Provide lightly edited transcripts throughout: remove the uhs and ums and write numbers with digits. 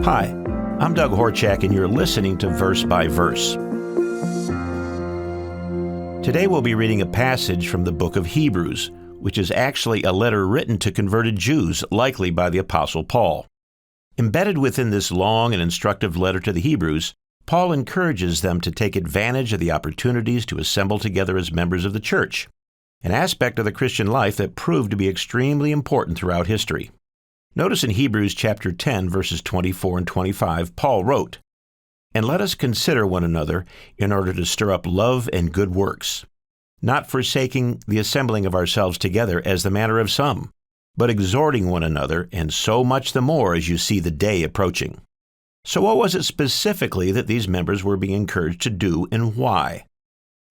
Hi, I'm Doug Horchak, and you're listening to Verse by Verse. Today we'll be reading a passage from the book of Hebrews, which is actually a letter written to converted Jews, likely by the Apostle Paul. Embedded within this long and instructive letter to the Hebrews, Paul encourages them to take advantage of the opportunities to assemble together as members of the church, an aspect of the Christian life that proved to be extremely important throughout history. Notice in Hebrews chapter 10, verses 24 and 25, Paul wrote, "And let us consider one another in order to stir up love and good works, not forsaking the assembling of ourselves together as the manner of some, but exhorting one another, and so much the more as you see the day approaching." So what was it specifically that these members were being encouraged to do, and why?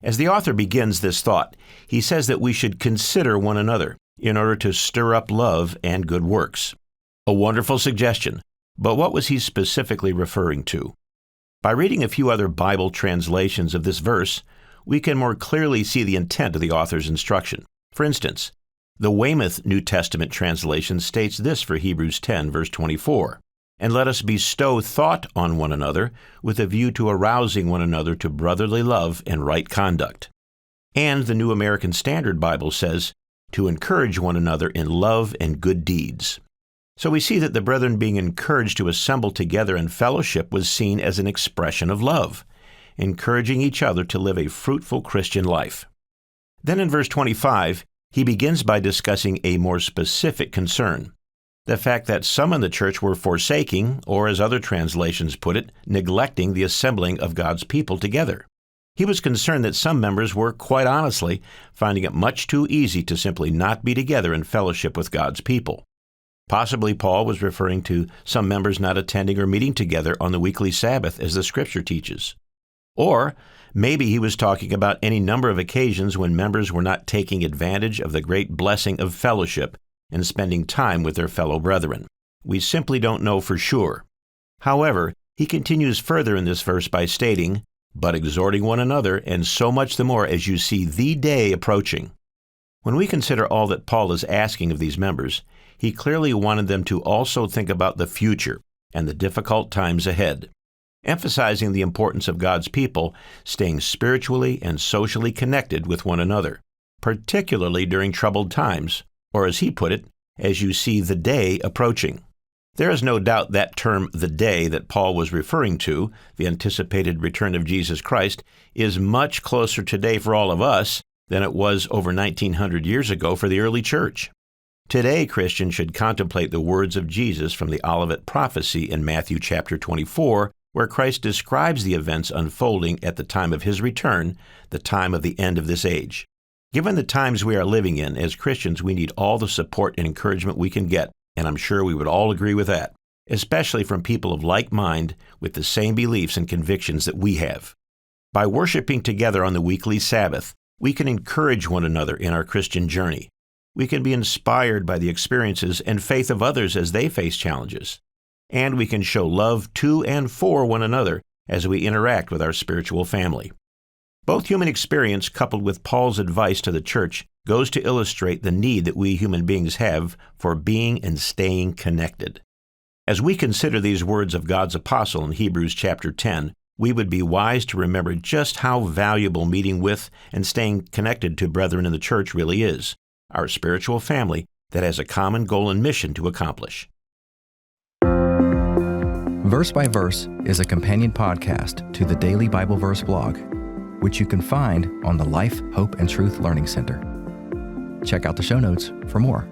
As the author begins this thought, he says that we should consider one another in order to stir up love and good works. A wonderful suggestion, but what was he specifically referring to? By reading a few other Bible translations of this verse, we can more clearly see the intent of the author's instruction. For instance, the Weymouth New Testament translation states this for Hebrews 10, verse 24, "And let us bestow thought on one another with a view to arousing one another to brotherly love and right conduct." And the New American Standard Bible says, "to encourage one another in love and good deeds." So we see that the brethren being encouraged to assemble together in fellowship was seen as an expression of love, encouraging each other to live a fruitful Christian life. Then in verse 25, he begins by discussing a more specific concern, the fact that some in the church were forsaking, or as other translations put it, neglecting the assembling of God's people together. He was concerned that some members were, quite honestly, finding it much too easy to simply not be together in fellowship with God's people. Possibly Paul was referring to some members not attending or meeting together on the weekly Sabbath as the Scripture teaches. Or maybe he was talking about any number of occasions when members were not taking advantage of the great blessing of fellowship and spending time with their fellow brethren. We simply don't know for sure. However, he continues further in this verse by stating, "But exhorting one another, and so much the more as you see the day approaching." When we consider all that Paul is asking of these members, he clearly wanted them to also think about the future and the difficult times ahead, emphasizing the importance of God's people staying spiritually and socially connected with one another, particularly during troubled times, or as he put it, as you see the day approaching. There is no doubt that term, the day, that Paul was referring to, the anticipated return of Jesus Christ, is much closer today for all of us than it was over 1900 years ago for the early church. Today, Christians should contemplate the words of Jesus from the Olivet prophecy in Matthew chapter 24, where Christ describes the events unfolding at the time of his return, the time of the end of this age. Given the times we are living in, as Christians, we need all the support and encouragement we can get, and I'm sure we would all agree with that, especially from people of like mind with the same beliefs and convictions that we have. By worshiping together on the weekly Sabbath, we can encourage one another in our Christian journey. We can be inspired by the experiences and faith of others as they face challenges. And we can show love to and for one another as we interact with our spiritual family. Both human experience coupled with Paul's advice to the church goes to illustrate the need that we human beings have for being and staying connected. As we consider these words of God's apostle in Hebrews chapter 10, we would be wise to remember just how valuable meeting with and staying connected to brethren in the church really is, our spiritual family that has a common goal and mission to accomplish. Verse by Verse is a companion podcast to the Daily Bible Verse blog, which you can find on the Life, Hope, and Truth Learning Center. Check out the show notes for more.